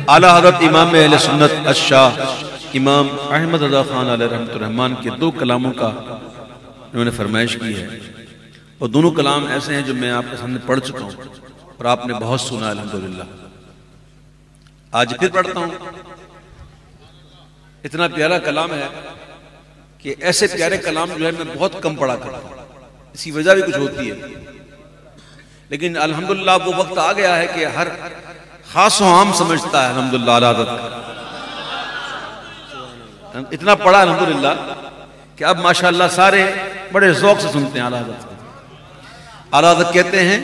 आला हज़रत इमाम अहले सुन्नत अश-शाह इमाम अहमद रज़ा खान अलैहि रहमतुर रहमान के 2 कलामों का उन्होंने फरमाइश की है और दोनों कलाम ऐसे हैं जो मैं आपके सामने पढ़ चुका हूँ और आपने बहुत सुना अल्हम्दुलिल्लाह। आज फिर पढ़ता हूँ। इतना प्यारा कलाम है कि ऐसे प्यारे कलाम जो है मैं बहुत कम पढ़ा करता हूँ, इसकी वजह भी कुछ होती है, लेकिन अल्हम्दुलिल्लाह वो वक्त आ गया है कि हर खास व आम समझता है अल्हम्दुलिल्लाह आला हज़रत। इतना पढ़ा अल्हम्दुलिल्लाह कि अब माशाअल्लाह सारे बड़े ज़ौक़ से सुनते हैं आला हज़रत। आला हज़रत कहते हैं,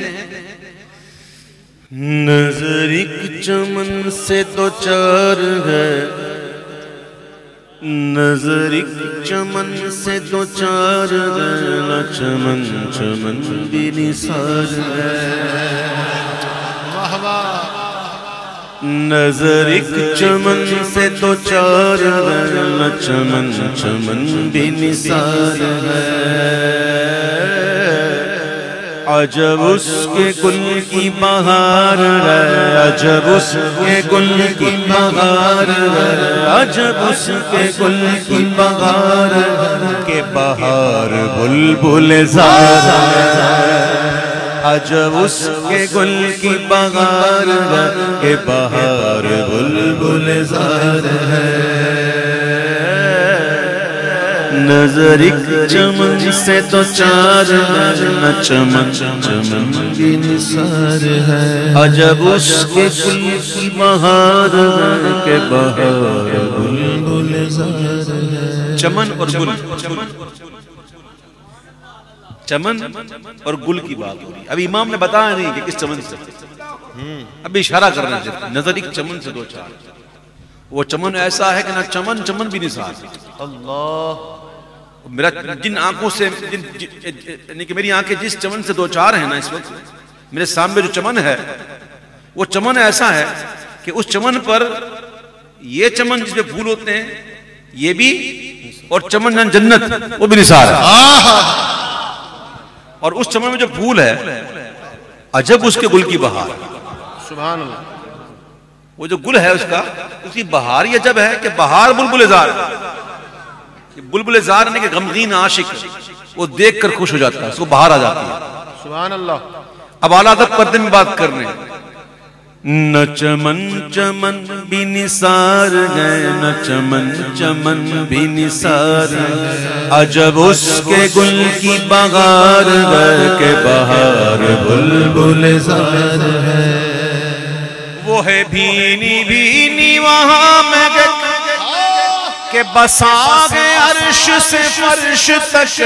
नज़र एक चमन से दो चार है, नज़र एक चमन से दो चार है, न चमन चमन भी निसार है। नज़र एक चमन से दो चार है, न चमन चमन भी निसार है। अजब उसके गुल की बहार है, अजब उसके गुल की बहार है, अजब उसके गुल की बहार के बहार बुलबुल ज़ार है। अजब उसके गुल की बहार के बहार बुलबुल ज़ार है। नज़र एक चमन से तो चार न चमन चमन भी निसार है। अजब उसके गुल की बहार के बहार बुलबुल ज़ार है। चमन और गुल, चमन और गुल की बात हो रही। अभी इमाम ने बताया नहीं कि किस चमन से, अभी इशारा करना चाहिए। नज़र एक चमन से दो चार, वो चमन ऐसा है कि ना चमन चमन भी निसार। अल्लाह, मेरा जिन आंखों से यानी कि मेरी आंखें जिस चमन से दो चार है ना, इस वक्त मेरे सामने जो चमन है वो चमन ऐसा है कि उस चमन पर ये चमन जिसमें फूल होते हैं ये भी, और चमन जन्नत वो भी निसार है। और उस चमन में जो फूल है अजब उसके गुल की बहार, सुभान अल्लाह। वो जो गुल है उसका, उसकी बहार ये अजब है कि बहार बुलबुल ज़ार। बुलबुल ज़ार ने कि गमगीन आशिक वो देखकर खुश हो जाता है, उसको बहार आ जाती है। सुभान अल्लाह। अब आला हज़रत पर्दे में बात कर रहे हैं। न चमन चमन भी निसार गए, न चमन चमन भी निसार, अजब उसके गुल की बहार के बहार बुलबुल ज़ार है। वो है भीनी भीनी वहाँ में के बसा गए अर्श से फर्श तक।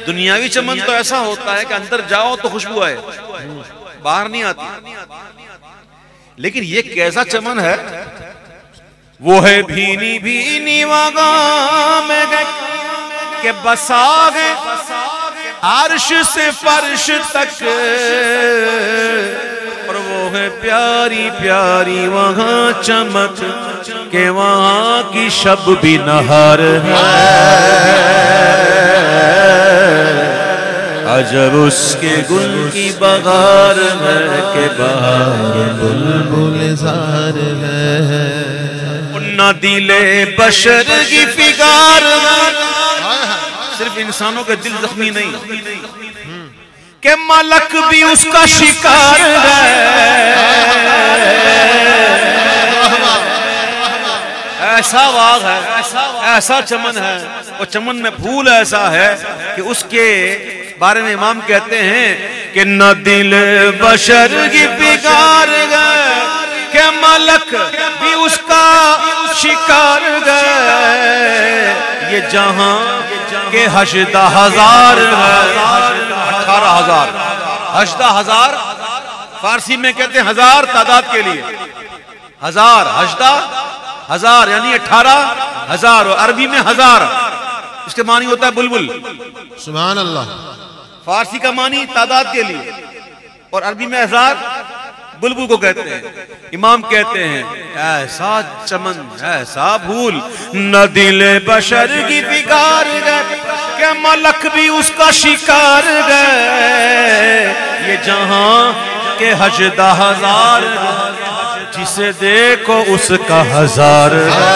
दुनियावी चमन तो ऐसा होता है कि अंदर जाओ तो खुशबू आए, बाहर नहीं आती। लेकिन ये कैसा चमन है? वो है भीनी भीनी वहाँ में के बसा गए अर्श से फर्श तक, और वो है प्यारी प्यारी वहाँ चमक के वहाँ की शब भी नहर है। अजब उसके गुल की बहार है के बहार बुलबुल ज़ार है। न दिले बशर की फिगार, सिर्फ इंसानों के दिल जख्मी नहीं के मलक भी उसका शिकार है। ऐसा बाग है, ऐसा चमन है, और चमन में फूल ऐसा है कि उसके बारे में इमाम कहते हैं कि न दिल बशर की फिगार गए के मलक भी उसका शिकार गए। ये जहां के हशदा हजार है, 18,000 हशदा हजार, फारसी में कहते हैं हजार तादाद के लिए, हजार हशदा हजार यानी 18,000, और अरबी में हजार इसके मानी होता है बुलबुल। सुभान अल्लाह। फारसी का मानी तादाद के लिए और अरबी में हजार बुलबुल को कहते हैं। इमाम कहते हैं ऐसा चमन ऐसा फूल, न दिल बशर की फिगार गए के मलक भी उसका शिकार गए। ये जहां के हजदा हजार, जिसे देखो उसका हजार है।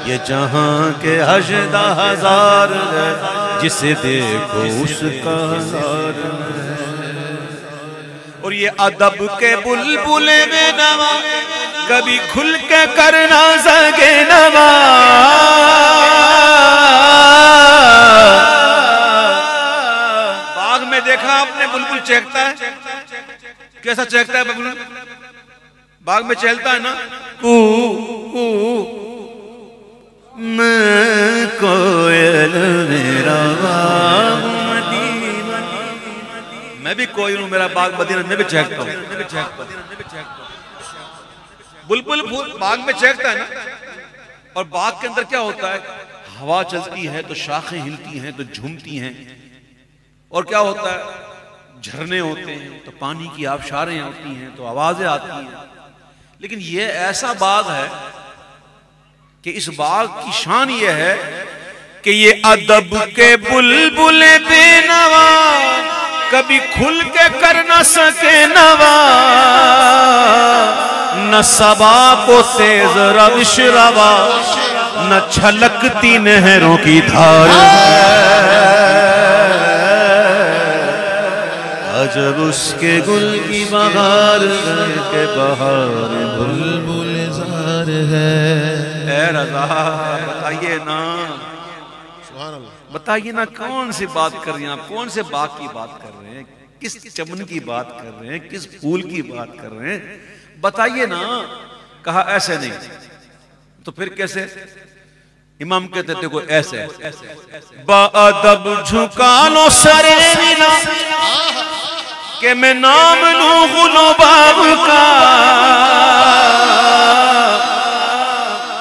ये जहां के हजदा हजार है, जिसे देखो उसका हजार है। और ये अदब के बुलबुले में नवा, कभी खुल के करना सके नवा। बाग में देखा आपने बुलबुल चहकता है, कैसा चहकता है बुलबुल? बाग में चहलता है ना, कू कू मैं कोयल मेरा बाग मदीना, मैं भी कोयल हूं, मेरा बाग मदीना, मैं भी चहकता हूं। बुलबुल बाग में चहकता है ना। और बाग के अंदर क्या होता है, हवा चलती है तो शाखें हिलती हैं तो झूमती हैं, और क्या होता है, झरने होते हैं तो पानी की आबशारें आती हैं तो आवाजें आती हैं। लेकिन ये ऐसा बाग है कि इस बाग की शान ये है कि ये अदब के बुलबुले बेनवा, कभी खुल के कर न सके नवा। न सबा को तेज रविश रवा, न छलकती नहरों की धार। अजब उसके गुल की बहार के बहार बुलबुल ज़ार है। ए रज़ा बताइए ना, बताइए ना, कौन सी बात कर रहे हैं आप, कौन से बाग की बात कर रहे हैं, किस चमन की बात कर रहे हैं, किस फूल की बात कर रहे हैं, बताइए ना। कहा ऐसे नहीं, तो फिर कैसे? इमाम कहते थे को ऐसे, बाअदब झुका लो सरे मिला के मैं नाम लूं गुलो बाब का।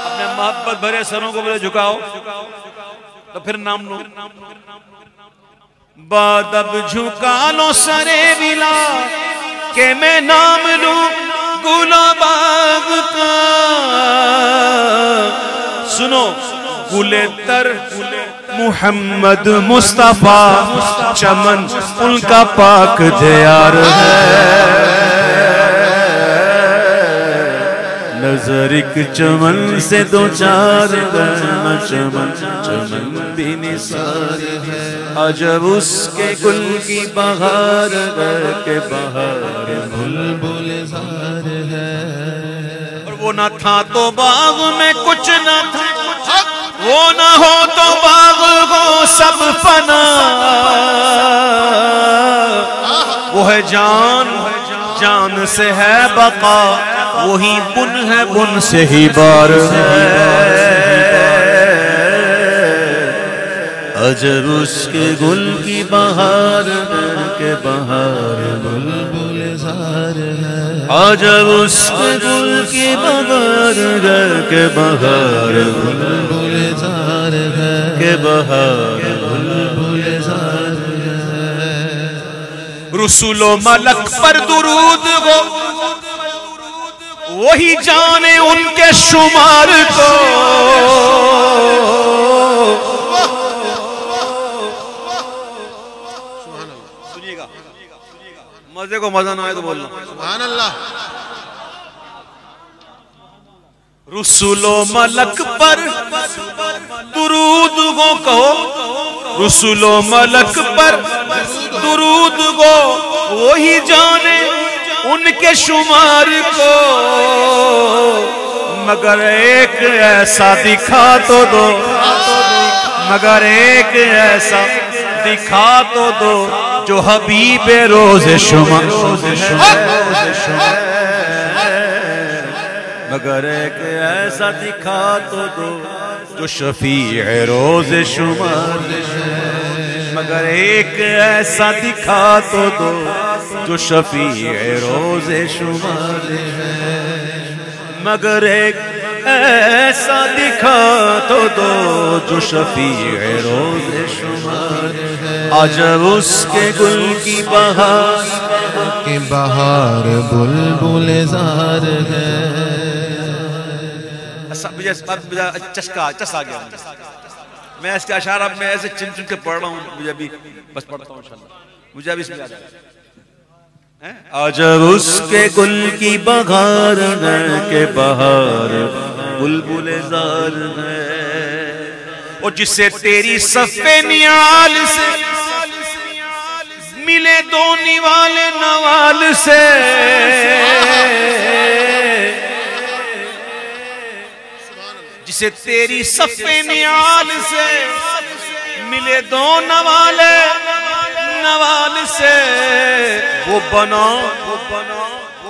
अपने मोहब्बत भरे सरों को बोले झुकाओ, तो फिर नाम लो। बादब झुका लो सरे मिला के मैं नाम लूं गुलो बाब का। सुनो, गुले तर मुहम्मद मुस्तफा चमन उनका पाक दियार है। नजर एक चमन से दो चार चमन चमन भी निसार है। अजब उसके गुल की बहार के बहार बुलबुल ज़ार है। और वो ना था तो बाग में कुछ ना था, वो ना हो तो बाग हो सब फना। वो है जान, जान से है बका, वही बुन है, बुन से ही बार है। अजब उसके गुल की बहार के बहार बुलबुल ज़ार है। अजब उसके गुल की बहार के बहार बुलबुल ज़ार है के बहार बुलबुल ज़ार है। रुसूलो मलक पर दुरूद हो, वही जाने उनके शुमार को। सुनिएगा, मजे को मजा ना आए तो बोलना सुभान अल्लाह। रुसूलो मलक पर दुरूद गो कहो, रुसूलो मलक पर दुरूद गो, वही जाने उनके शुमार को। मगर एक ऐसा दिखा तो दो, मगर एक ऐसा दिखा तो दो जो हबीबे रोज़े शुमार। मगर एक ऐसा दिखा तो दो जो शफीए रोज़े शुमार। मगर एक ऐसा दिखा तो दो जो शफीए रोज़े शुमार है। मगर एक ऐसा दिखा तो दो जो शफीए रोज़े शुमार है। अजब उसके गुल की बहार के बहार बुलबुल ज़ार है। चस्का आ गया, मैं इसका इशारा मैं ऐसे चिन चिन के पढ़ रहा हूँ, मुझे अभी बस पढ़ता हूँ इंशाल्लाह। मुझे अब इसमें याद आया। अजब उसके गुल की बहार है के बहार बुलबुल जार है। और जिससे तेरी सफ़े नियाल से मिले दो निवाले नवाल से, जिसे तेरी सफ़े नियाल से मिले दो नवाले नवाल से, वो बना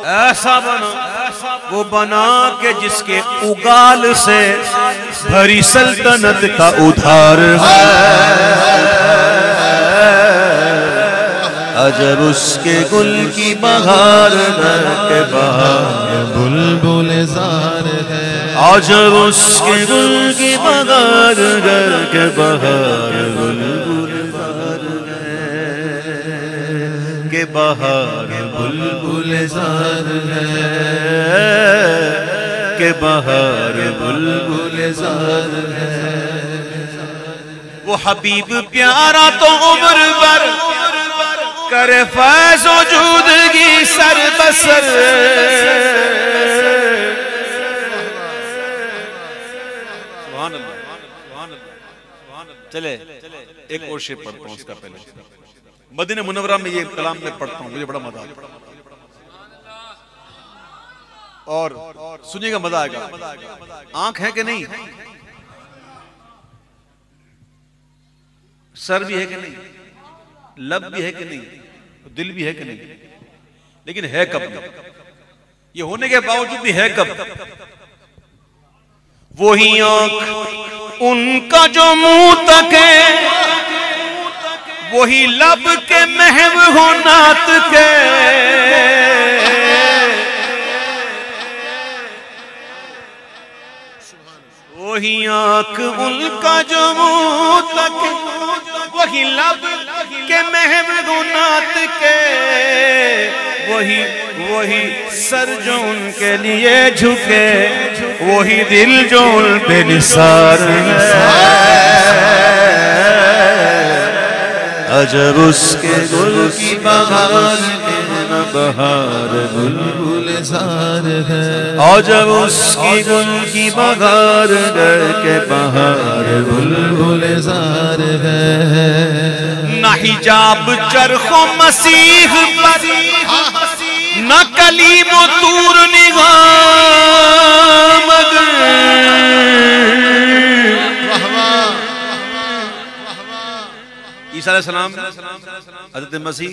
ऐसा बना, वो बना के जिसके उगाल से भरी सल्तनत का उधार है। अजब उसके गुल की बहार के बहार बुलबुल जार है। अजब उसके गुल की बहार के बहार बुलबुल जार के बहार बुलबुल जार है के बहार बुलबुल जार है। वो हबीब प्यारा तो उम्र भर करे फैज़ वजूदगी सर बसर। चले एक और शेर पढ़ता हूँ उसका पहले। मदीना मुनव्वरा में ये कलाम में पढ़ता हूँ, मुझे बड़ा मजा आता है और सुनिएगा, मजा आएगा। आंख है कि नहीं, सर भी है कि नहीं, लब भी है कि नहीं, दिल भी है कि नहीं, लेकिन है कब? ये होने के बावजूद भी है कब? वही आंख उनका जो मुंह तक है, वही लब के महव हो नात के। वही आंख उनका जो मुंह तक, वही लब के महव हो नात के। वही सर जो उनके लिए झुके, वही दिल जो उन पे निसार है। अजब उसके गुल की बहार के बहार बुलबुल जार है। अजब उसकी गुल की बहार के बहार बुलबुल जार है। न हिजाब चरखो मसीह पर, न कलीम तूर निगाह मगर। ईसा अलैहिस्सलाम, हज़रत मसीह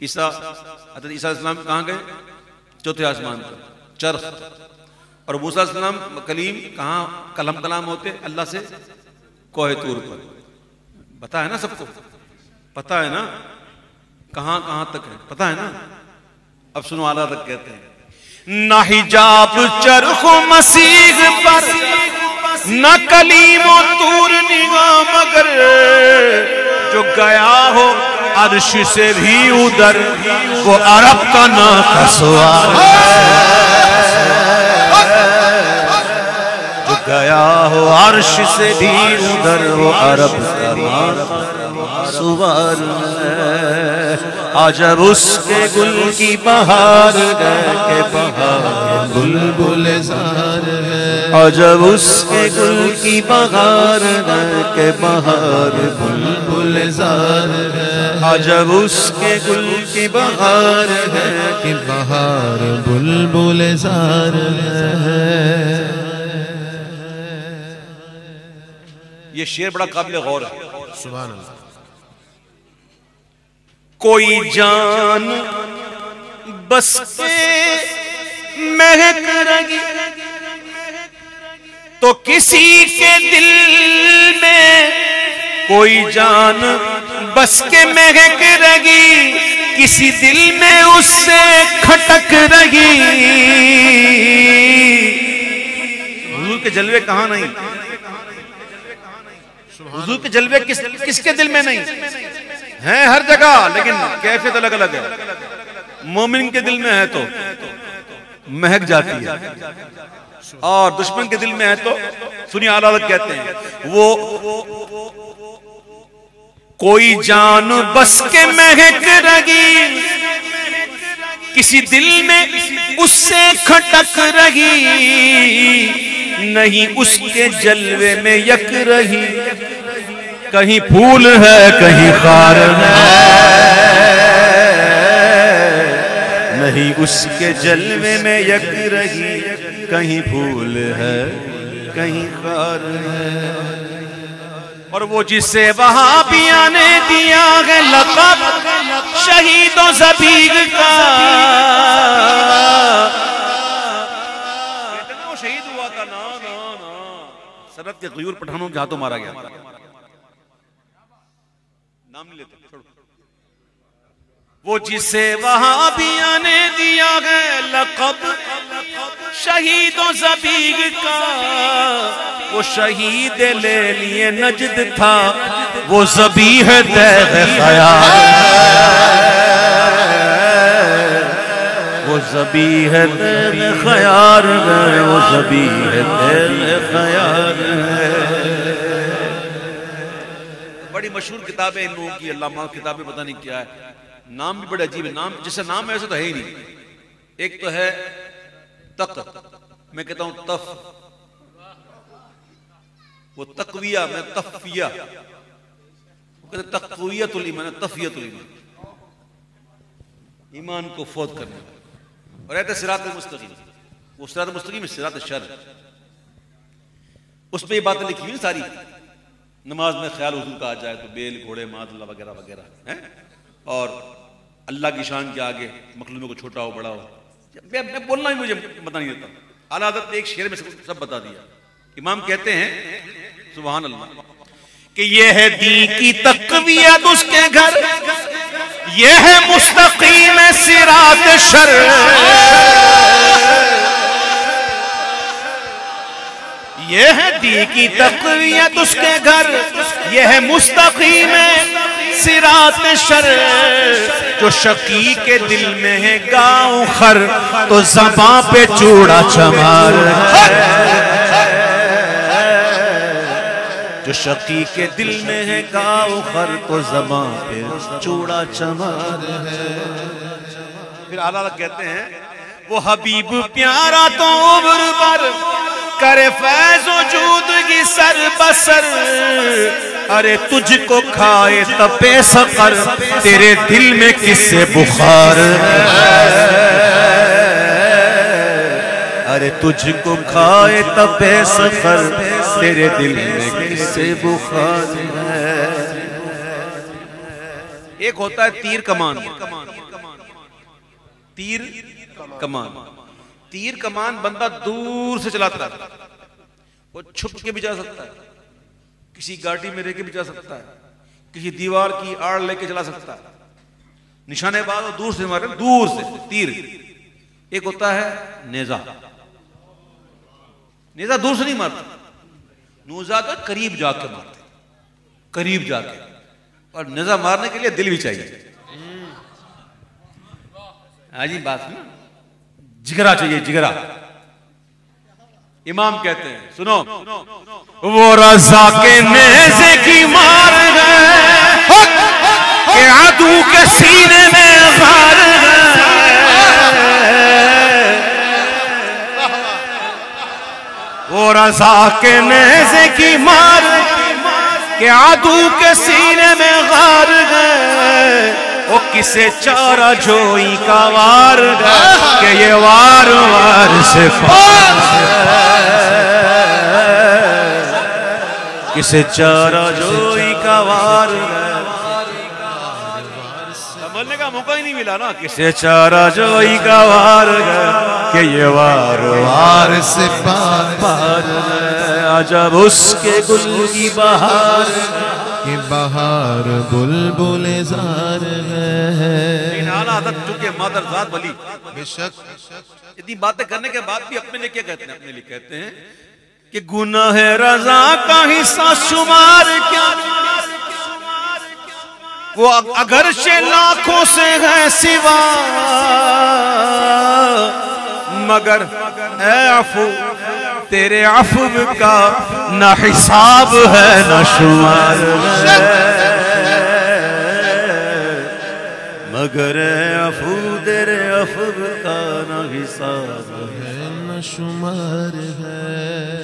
ईसा, हज़रत ईसा अलैहिस्सलाम कहाँ गए? चौथे आसमान पर, चरख। और मूसा अलैहिस्सलाम कलीम कहाँ कलम कलाम होते अल्लाह से? कोहे तूर पर। पता है ना सबको, पता है ना कहाँ कहाँ तक है, पता है ना? अब सुनो, आला तक कहते हैं। ना हिजाब चरखो मसीह पर, न कलीम तूर निगाह मगर। जो गया हो अर्श से भी उधर, वो अरब का ना कसवार है। जो गया हो अर्श से भी उधर, वो अरब का ना कसवार है। अजब उसके गुल की बहार के बहार बुलबुल जार है। अजब उसके गुल की बहार के बहार बुलबुल जार है। अजब उसके गुल की बहार है कि बहार बुलबुल जार है। ये शेर बड़ा काबिल गौर है। सुभान अल्लाह। कोई जान बस के महक रही तो किसी के दिल में, कोई जान बस के महक रही किसी दिल में उससे खटक रही। हुजूर के जलवे कहाँ नहीं, हुजूर के जलवे किसके दिल में नहीं हैं? हर जगह, लेकिन कैफियत अलग अलग है। मोमिन के दिल में है तो महक जाती है, और दुश्मन के दिल में है तो सुनिए, आला कहते हैं वो कोई जान बस के महक रही, किसी दिल में उससे खटक रही, नहीं उसके जलवे में यक रही। कहीं फूल है कहीं खार है, नहीं उसके जलवे में यक रही, कहीं फूल है कहीं खार है। और वो जिसे वहाबिया ने दिया है लक़ब शहीदों ज़बीग़ का, वो शहीद हुआ था ना ना ना, सरहद के ग़यूर पठानों के हाथों मारा गया। नाम नहीं लेते, छोड़ो। वो जिसे वहाबिया ने दिया है लक़ब शहीदों ज़बीग़ का, वो शहीद ले लिए नजद था, वो ज़बीह तैग़ ख़यार, वो ज़बीह तैग़ ख़यार है, वो ज़बीह तैग़ ख़यार है। बड़ी मशहूर किताबें इन लोगों की, अल्लामा किताबें पता नहीं क्या है, नाम भी बड़े अजीब है। नाम जैसे नाम है वैसे तो है ही नहीं। एक तो है तक, मैं कहता हूं तफ, वो तकविया, मैं तफिया, कहते तकवियतुल ईमान, तफियतुल ईमान, ईमान को फौत करने वाला। और कहते सिरात मुस्तकीम, वो सिरात मुस्तकीम सिरात शर, उस पर ये बातें लिखी हुई सारी। नमाज में ख्याल हुजूर का आ जाए तो बेल घोड़े मादला वगैरह वगैरह है, और अल्लाह की शान के आगे मखलूकों को छोटा हो बड़ा हो, मैं बोलना ही मुझे बता नहीं देता। आला हज़रत ने एक शेर में सब बता दिया। इमाम कहते हैं सुभान अल्लाह कि ये है दी की तक़वियत उसके घर, ये है मुस्तकीम सिरात शर, ये है दी की तक़वियत उसके घर, ये है मुस्तकीम सिरात शर। जो शकी के दिल में है गाँव खर, तो ज़बां पे चूड़ा चमार है। जो शकी के दिल में है गाँव खर, तो ज़बां पे चूड़ा चमार है। फिर आला कहते हैं वो हबीब प्यारा तो उम्र भर करे फैज़ वजूदगी सर बसर, अरे तुझको खाए तपे सकर, तेरे दिल में किससे बुखार है। अरे तुझको खाए तपे सकर, तेरे दिल में किससे बुखार है। एक होता है तीर कमान, तीर कमान, तीर कमान बंदा दूर से चलाता है, वो छुप के भी जा सकता है, किसी गाड़ी में रह के भी जा सकता है, किसी दीवार की आड़ लेके चला सकता है, निशानेबाज और दूर से मारे, दूर से तीर। एक होता है नेजा, नेजा दूर से नहीं मारता, नूजा तो करीब जाके मारते, करीब जाके। और नेजा मारने के लिए दिल भी चाहिए। हाजी बात ना, जिगरा चाहिए, जिगरा। इमाम कहते हैं सुनो, वो रज़ा के नेज़े की मार है कि आदू के सीने में वार है। वो रज़ा के नेज़े की मार कि आदू के सीने में वार है। वो किसे चारा जोई का वार के ये वार वार से पार, किसे चारा जोई का वार, संभलने का मौका ही नहीं मिला ना। किसे चारा जोई का वार के ये वार वार से पार पार, अजब उसके गुल की बहार कि बहार बुलबुल ज़ार है। आला हज़रत चूंकि मादरज़ात वली बेशक इतनी बातें करने के बाद भी अपने लिए क्या कहते हैं, अपने लिए कहते हैं कि गुनाह रज़ा का हिस्सा शुमार क्या, वो अगर से लाखों से है सिवा, मगर ऐ अफू तेरे अफू का ना हिसाब है ना शुमार है। मगर अफू तेरे अफू का न हिसाब है न शुमार है।